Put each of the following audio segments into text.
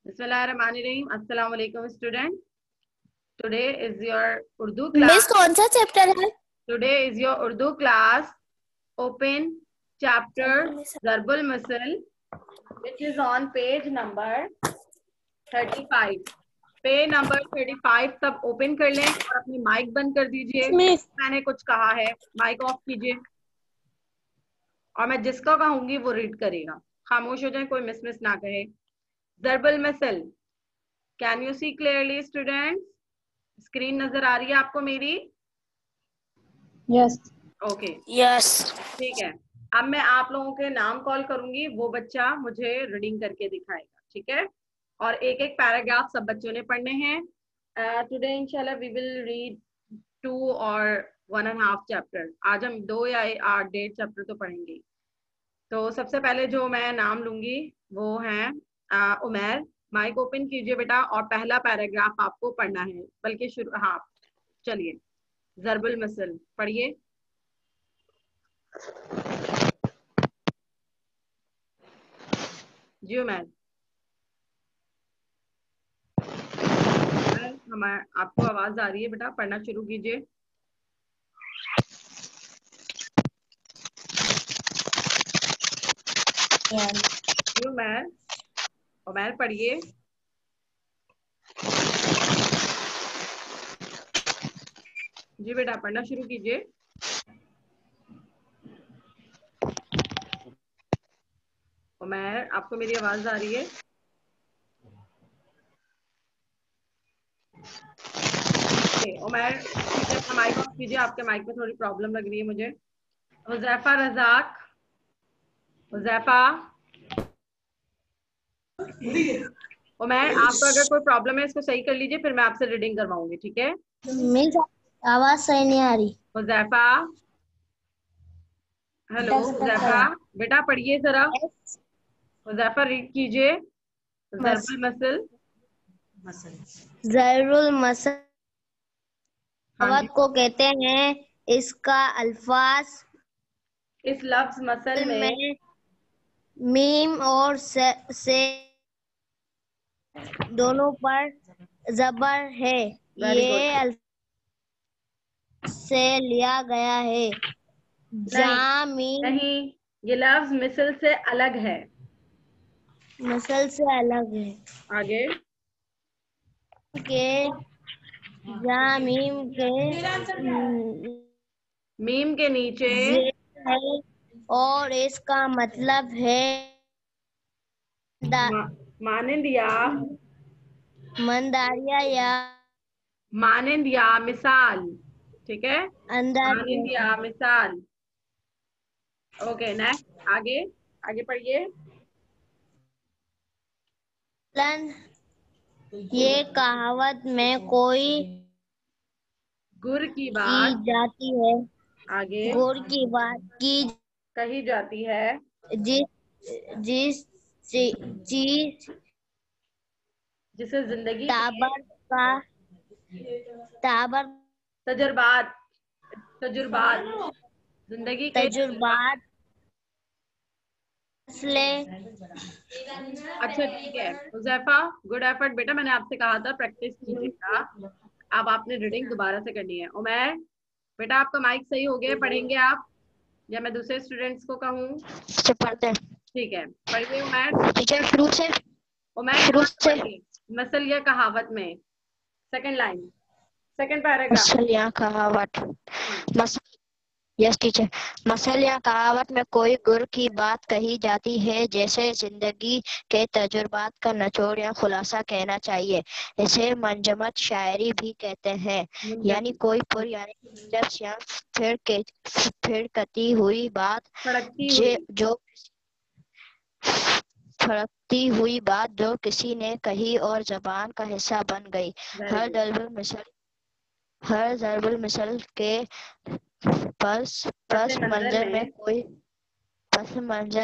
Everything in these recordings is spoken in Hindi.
बिस्मिल्लाहिर्रहमानिर्रहीम। अस्सलाम वालेकुम student. Today is your Urdu class. Miss कौन सा चैप्टर है? Today is your Urdu class. Open chapter ज़रबुल मसल which is on page number 35। Page number 35 सब ओपन कर लें और अपनी माइक बंद कर दीजिए। मिस मैंने कुछ कहा है माइक ऑफ कीजिए और मैं जिसका कहूंगी वो रीड करेगा। खामोश हो जाए, कोई मिस मिस ना कहे। ज़रबुल मसल, can you see clearly students? Screen नजर आ रही है आपको मेरी? यस ओके, यस ठीक है। अब मैं आप लोगों के नाम कॉल करूंगी, वो बच्चा मुझे रीडिंग करके दिखाएगा, ठीक है? और एक एक पैराग्राफ सब बच्चों ने पढ़ने हैं। टुडे इंशाल्लाह वी विल रीड 2 और 1.5 चैप्टर। आज हम 2 या 8-1.5 चैप्टर तो पढ़ेंगे। तो सबसे पहले जो मैं नाम लूंगी वो है उमैर। माइक ओपन कीजिए बेटा और पहला पैराग्राफ आपको पढ़ना है, बल्कि शुरू, हाँ चलिए। ज़रबुल मसल पढ़िए। जी उमैर, हमारे आपको आवाज आ रही है बेटा, पढ़ना शुरू कीजिए। जी उमैर, उमैर पढ़िए। जी बेटा पढ़ना शुरू कीजिए। उमैर, आपको मेरी आवाज आ रही है? उमैर कीजिए, अपना माइक ऑफ कीजिए, आपके माइक में थोड़ी प्रॉब्लम लग रही है मुझे। हुज़ैफा रज़ाक, हुज़ैफा। उमैर, आपको अगर कोई प्रॉब्लम है इसको सही कर लीजिए, फिर मैं आपसे रीडिंग करवाऊंगी, ठीक है? मिस आवाज सही नहीं आ रही। हुज़ैफा, हेलो हुज़ैफा, बेटा पढ़िए जरा। हुज़ैफा रीड कीजिए ज़रबुल मसल। ज़रुल मसल हाँ जी। को कहते हैं। इसका अल्फाज इस लफ्ज मसल में में मीम और से दोनों पर जबर है। Very good. ये अल्फाज से लिया गया है। नहीं जामीन नहीं, ये लफ्ज मिसल से अलग है। मसल से अलग है। आगे। के जामीन के मीम के नीचे जेर है और इसका मतलब है मानिंद या, मंदारिया या मानिंद या मिसाल, ठीक है? अंदर मानिंद या मिसाल। ओके नेक्स्ट, आगे आगे पढ़िए। ये कहावत में कोई गुर की की बात जाती है। आगे गुर की बात की कही जाती है। जिस जिस चीज जिसे जिंदगी के ताबर का ताबर तजुर्बात, तजुर्बात, जिंदगी के तजुर्बात। तजुर्बात ले अच्छा ठीक है हुज़ैफा, गुड एफर्ट बेटा, मैंने आपसे कहा था प्रैक्टिस कीजिएगा। अब आपने रीडिंग दोबारा से करनी है। उमैर बेटा, आपका माइक सही हो गया, पढ़ेंगे आप या मैं दूसरे स्टूडेंट्स को कहूँ? पढ़ते हैं। ठीक है, पढ़िए उमैर। टीचर शुरू से उमैर ध्यान से पढ़िए। मसल या कहावत में second line, second paragraph. Muscle या कहावत मसल यस टीचर। मसल या कहावत में कोई गुर की बात कही जाती है, जैसे जिंदगी के तजुर्बात का निचोड़ या खुलासा कहना चाहिए। इसे मंजमत शायरी भी कहते हैं, यानी कोई पुर यानी दिलचस्प या फिर कती हुई बात फड़कती हुई, जो फड़कती हुई बात जो किसी ने कही और जबान का हिस्सा बन गई। Very her good. ज़रबुल मिसल के पस पस मंजर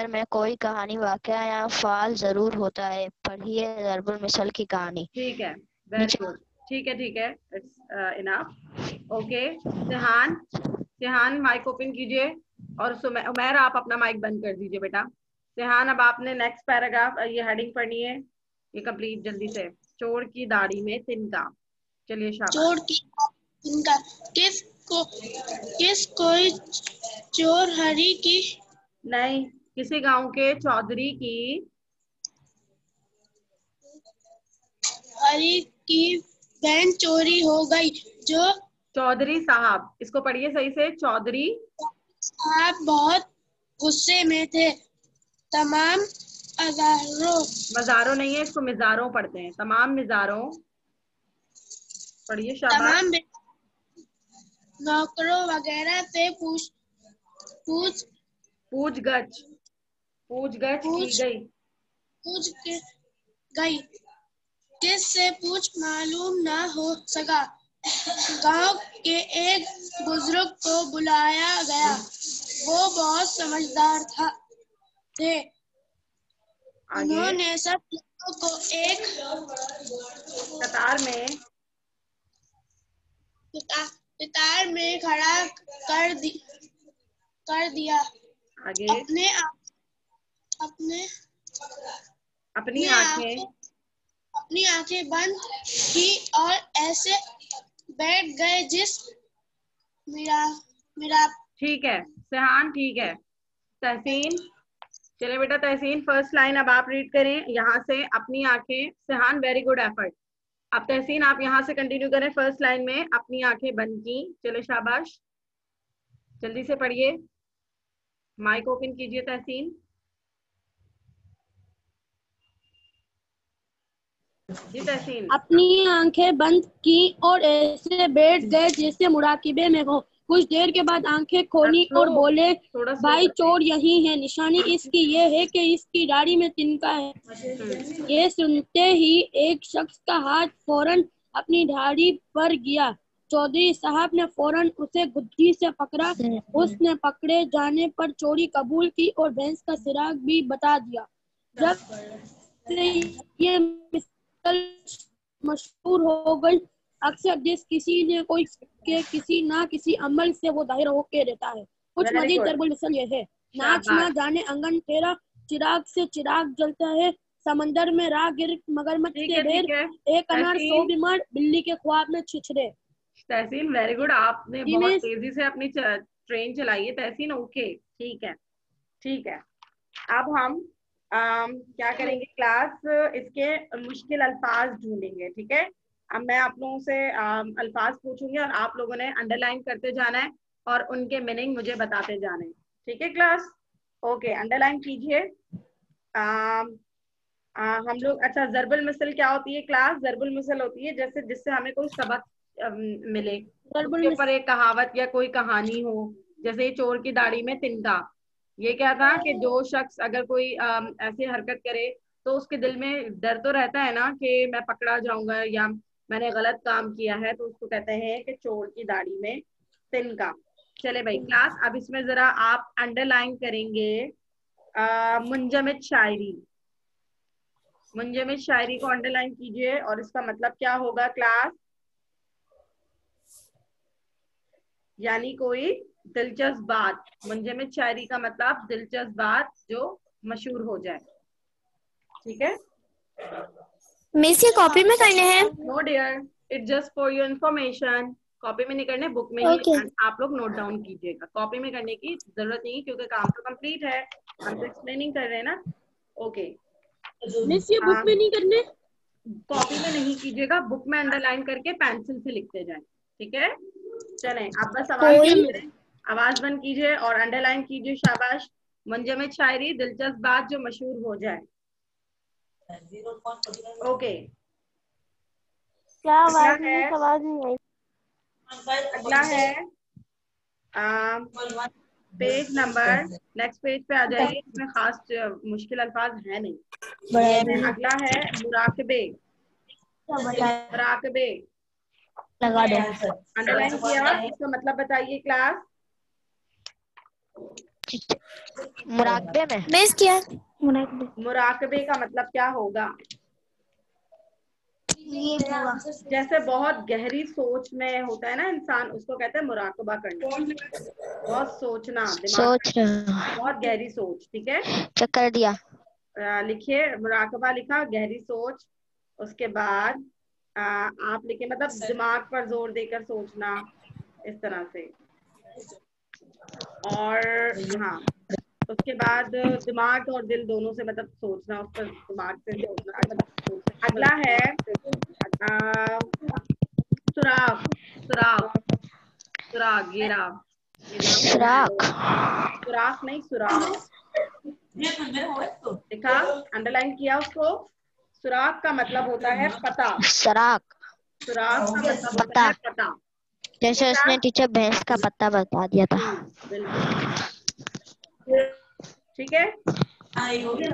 में कोई कहानी, वाकया या फाल जरूर होता है। पढ़िए ज़रबुल मिसल की कहानी। ठीक है, वेरी नीचे गुड। ठीक है ठीक है, it's enough. Okay Sihan, Sihan mic open कीजिए और उमैर आप अपना माइक बंद कर दीजिए बेटा। सिहान, अब आपने नेक्स्ट पैराग्राफ ये हेडिंग पढ़नी है। ये कंप्लीट जल्दी से। चोर की दाढ़ी में तिनका। चलिए शाबाश। चोर की तिनका। किस कोई चोर हरी की नहीं, किसी गांव के चौधरी की बहन चोरी हो गई। जो चौधरी साहब, इसको पढ़िए सही से, चौधरी आप बहुत गुस्से में थे। तमाम अजारों मज़ारों नहीं है, इसको मिज़ारों पढ़ते हैं। तमाम मिज़ारों, पढ़िए शाबाश। तमाम नौकरों वगैरह से पूछ पूछगछ, पूछगछ की पूछ गई। पूछ के गई। किस से पूछ मालूम ना हो सका। गांव के एक बुजुर्ग को बुलाया गया। वो बहुत समझदार थे। आगे उन्होंने सब लोगों को एक कतार में खड़ा कर दिया। आगे अपने अपनी आंखें अपनी आंखें बंद की और ऐसे बैठ गए जिस मेरा ठीक है सेहान, ठीक है। तहसीन, चले बेटा तहसीन, फर्स्ट लाइन अब आप रीड करें यहाँ से। अपनी आंखें, सेहान वेरी गुड एफर्ट। अब तहसीन आप यहाँ से कंटिन्यू करें फर्स्ट लाइन में, अपनी आंखें बंद की। चले शाबाश, जल्दी से पढ़िए। माइक ओपन कीजिए तहसीन। जी तहसीन। अपनी आंखें बंद की और ऐसे बैठ गए जैसे मुराकिबे में हो। कुछ देर के बाद आंखें खोली और बोले, थोड़ा स्लो भाई करते चोर यही है। निशानी इसकी ये है कि इसकी दाढ़ी में तिनका है। ये सुनते ही एक शख्स का हाथ फौरन अपनी दाढ़ी पर गया। चौधरी साहब ने फौरन उसे गुद्दी से पकड़ा। उसने पकड़े जाने पर चोरी कबूल की और भैंस का चिराग भी बता दिया। जब से ये मिसाल मशहूर हो गई, अक्सर जिस किसी ने कोई के किसी ना किसी अमल से वो दाहिर होके रहता है। कुछ Very मजीद good. दरबुल मिसल ये है, नाच शाबाश। ना जाने अंगन तेरा, चिराग से चिराग जलता है। समंदर में राहगीर मगरमच्छ ठीक के है ढेर, ठीक है एक अनार 100 तहसीन, बीमार, बिल्ली के ख्वाब में छिछरे। तहसीन वेरी गुड। आपने जी बहुत मिस। तेजी से अपनी ट्रेन चलाई है तहसीन। ओके ठीक है, ठीक है। अब हम क्या करेंगे क्लास, इसके मुश्किल अल्फाज ढूंढेंगे, ठीक है। अब मैं आप लोगों से अल्फाज पूछूंगी और आप लोगों ने अंडरलाइन करते जाना है और उनके मीनिंग मुझे बताते जाने हैं, ठीक है क्लास। ओके अंडरलाइन कीजिए। हम लोग, अच्छा जरबुल मिसल क्या होती है क्लास? जरबुल मिसल होती है जैसे जिससे हमें कोई सबक मिले, उसके ऊपर एक कहावत या कोई कहानी हो। जैसे ये चोर की दाढ़ी में तिनका, ये क्या था कि जो शख्स अगर कोई ऐसी हरकत करे तो उसके दिल में डर तो रहता है ना कि मैं पकड़ा जाऊंगा या मैंने गलत काम किया है, तो उसको कहते हैं कि चोर की दाढ़ी में तिनका। चले भाई क्लास, अब इसमें जरा आप अंडरलाइन करेंगे मुंजमद शायरी। मुंजमद शायरी को अंडरलाइन कीजिए और इसका मतलब क्या होगा क्लास? यानी कोई दिलचस्प बात। मुंजमद शायरी का मतलब दिलचस्प बात जो मशहूर हो जाए, ठीक है। मिस ये कॉपी में करने हैं? No dear, it just for your information. Copy में नहीं करने, बुक में ही आप लोग नोट डाउन कीजिएगा। कॉपी में करने की जरूरत नहीं है क्योंकि काम तो कंप्लीट है, हम तो एक्सप्लेनिंग कर रहे हैं ना। ओके मिस ये बुक में नहीं करने, कॉपी में नहीं कीजिएगा, बुक में अंडरलाइन करके पेंसिल से लिखते जाए, ठीक है। चलें आप बस आवाज बंद कीजिए और अंडरलाइन कीजिए, शाबाश। मुंजमद शायरी, दिलचस्प बात जो मशहूर हो जाए। ओके क्या अगला आवाज है, नहीं आई। अगला है पेज नंबर, नेक्स्ट पेज पे आ जाइए। इसमें खास मुश्किल अल्फाज है नहीं। अगला है मुराकबे। मुराकबे लगा दो। अंडरलाइन किया, इसका मतलब बताइए क्लास। मुराकबे में मिस क्या? मुराकबे का मतलब क्या होगा? जैसे बहुत गहरी सोच में होता है ना इंसान, उसको कहते हैं मुराकबा करना। बहुत सोचना, दिमाग सोच रहे हो। बहुत गहरी सोच, ठीक है। चेक कर दिया। लिखिए, मुराकबा लिखा, गहरी सोच। उसके बाद आप लिखिए मतलब दिमाग पर जोर देकर सोचना, इस तरह से। और हाँ, उसके बाद दिमाग और दिल दोनों से मतलब सोचना, उस पर दिमाग से सोचना, मतलब सोचना। अगला है सुराग। सुराग, सुराग, ये रहा, ये नाम लिखना है। सुराख। सुराख नहीं, सुराग लिखा, अंडरलाइन किया उसको। सुराग का मतलब होता है पता। सराख। सुराग का मतलब होता पता। है पता। ठीक है जैसे उसने क्लास? टीचर भैंस का पत्ता बता दिया था। बिल्कुल। ठीक है।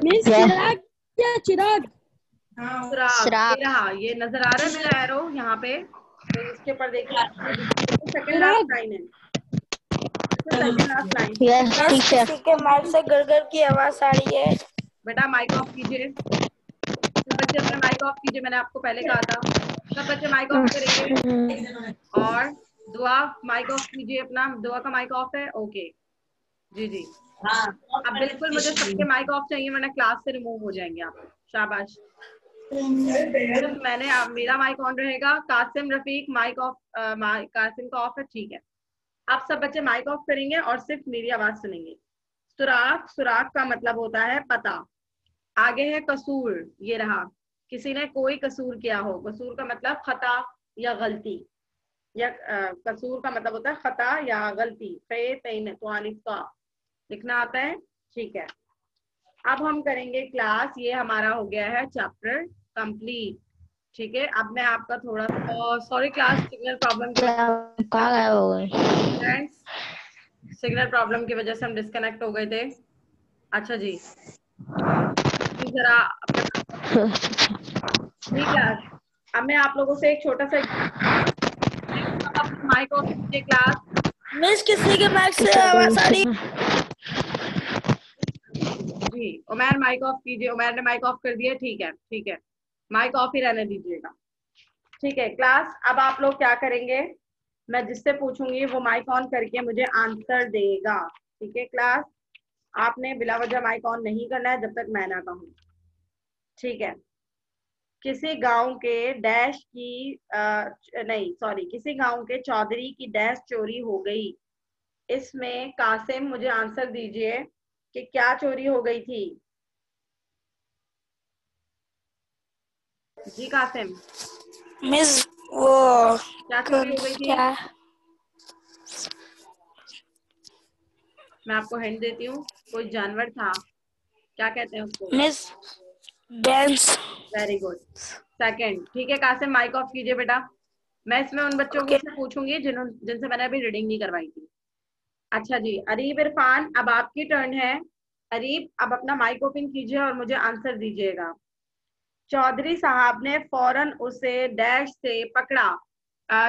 मिस चिराग या चिराग? सुराग, ये सुराख। रहा, ये नजर आ रहा है मेरा एरो यहाँ पे, तो इसके ऊपर देखिए, सेकंड लास्ट चिराग। लाइन है, सेकंड लास्ट लाइन। ठीक है यस क्लास? Miss teacher. किसी के माइक से गड़गड़ की आवाज आ रही है। बेटा माइक ऑफ कीजिए, सब बच्चे अपना माइक ऑफ कीजिए, मैंने आपको पहले कहा था, सब बच्चे माइक ऑफ करेंगे। और दुआ माइक ऑफ कीजिए अपना, दुआ का माइक ऑफ है, ओके। जी जी, अब बिल्कुल मुझे सबके माइक ऑफ चाहिए, वरना क्लास से रिमूव हो जाएंगे आप। शाबाश। सिर्फ मैंने, मेरा माइक ऑन रहेगा। कासिम रफीक माइक ऑफ, कासिम का ऑफ है, ठीक है। आप सब बच्चे माइक ऑफ करेंगे और सिर्फ मेरी आवाज सुनेंगे। सुराग, सुराग का मतलब होता है पता। आगे है कसूर, ये रहा, किसी ने कोई कसूर किया हो। कसूर का मतलब खता या गलती, या कसूर का मतलब होता है खता या गलती। का लिखना आता है, ठीक है। अब हम करेंगे क्लास, ये हमारा हो गया है चैप्टर कंप्लीट। ठीक है, अब मैं आपका थोड़ा सा, सॉरी क्लास, सिग्नल प्रॉब्लम की वजह से कहाँ गए हो गए? फ्रेंड्स, सिग्नल प्रॉब्लम की वजह से हम डिस्कनेक्ट हो गए थे। अच्छा जी, जरा अपने जी क्लास, अब मैं आप लोगों से एक छोटा सा माइक ऑफ कीजिए क्लास। मिस किसी के माइक से आवाज आ रही जी उमैर माइक ऑफ कीजिए, उमैर ने माइक ऑफ कर दिया, ठीक है ठीक है, माइक ऑफ ही रहने दीजिएगा। ठीक है क्लास, अब आप लोग क्या करेंगे, मैं जिससे पूछूंगी वो माइक ऑन करके मुझे आंसर देगा। ठीक है क्लास, आपने बिला वजह माइक ऑन नहीं करना है जब तक मैं ना कहूँ। ठीक है। किसी गांव के डैश की नहीं सॉरी, किसी गांव के चौधरी की डैश चोरी हो गई। इसमें कासिम मुझे आंसर दीजिए कि क्या चोरी हो गई थी। जी कासिम, मिस वो क्या चोरी हो गई थी? क्या मैं आपको हिंट देती हूँ, कोई जानवर था, क्या कहते हैं उसको? Miss dance very good. Second, ठीक है कासिम माइक ऑफ कीजिए बेटा। मैं इसमें उन बच्चों को ओके से पूछूंगी जिनसे मैंने अभी रीडिंग नहीं करवाई थी। अच्छा जी, अरीब इरफान, अब आपकी टर्न है। अरीब, अब अपना माइक ओपन कीजिए और मुझे आंसर दीजिएगा। चौधरी साहब ने फौरन उसे डैश से पकड़ा।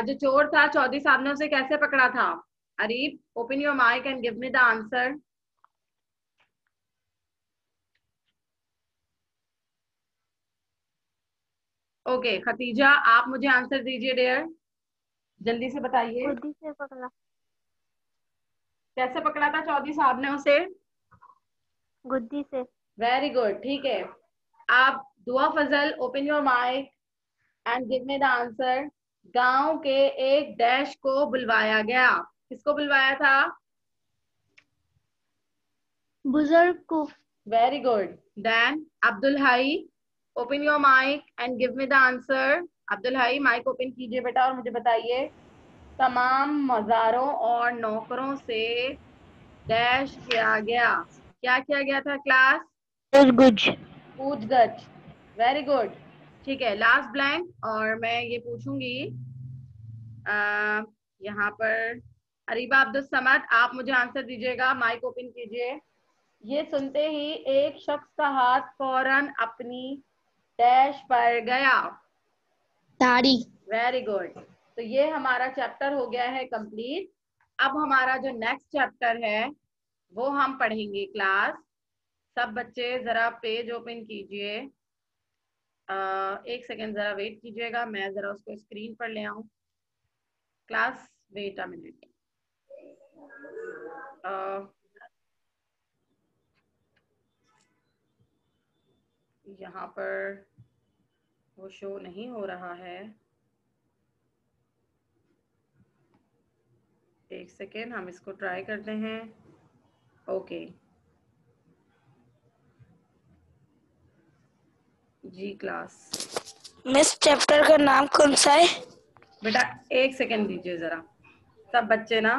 जो चोर था, चौधरी साहब ने उसे कैसे पकड़ा था? Areeb, open your mic and give me the answer. Okay Khatija, आप मुझे आंसर दीजिए डियर, जल्दी से बताइए। खुद से पकड़ा। कैसे पकड़ा था चौधरी साहब ने उसे? गुद्दी से। वेरी गुड, ठीक है। आप Dua Fazal, open your mic and give me the answer. गांव के एक डैश को बुलवाया गया, किसको बुलवाया था? बुजुर्ग को। Very good. Then Abdul Hai, open your mic and give me the answer. Abdul Hai mic open कीजिए बेटा और मुझे बताइए, तमाम मज़ारों और नौकरों से डैश किया गया, क्या किया गया था क्लास? गुज। पूछगछ। वेरी गुड, ठीक है। लास्ट ब्लैंक, और मैं ये पूछूंगी यहाँ पर, अरीबा अब्दुल समद, आप मुझे आंसर दीजिएगा, माइक ओपन कीजिए। ये सुनते ही एक शख्स का हाथ फौरन अपनी डैश पर गया। दाढ़ी। वेरी गुड, तो ये हमारा चैप्टर हो गया है कंप्लीट। अब हमारा जो नेक्स्ट चैप्टर है वो हम पढ़ेंगे क्लास। सब बच्चे जरा पेज ओपन कीजिए, एक सेकेंड जरा वेट कीजिएगा, मैं जरा उसको स्क्रीन पर ले आऊं। Class wait a minute. यहाँ पर वो शो नहीं हो रहा है। एक सेकेंड, हम इसको ट्राई करते हैं। ओके जी क्लास। मिस चैप्टर का नाम कौन सा है? बेटा एक सेकेंड दीजिए जरा, सब बच्चे ना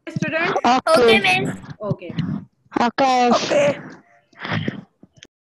student. Okay miss. Okay okay okay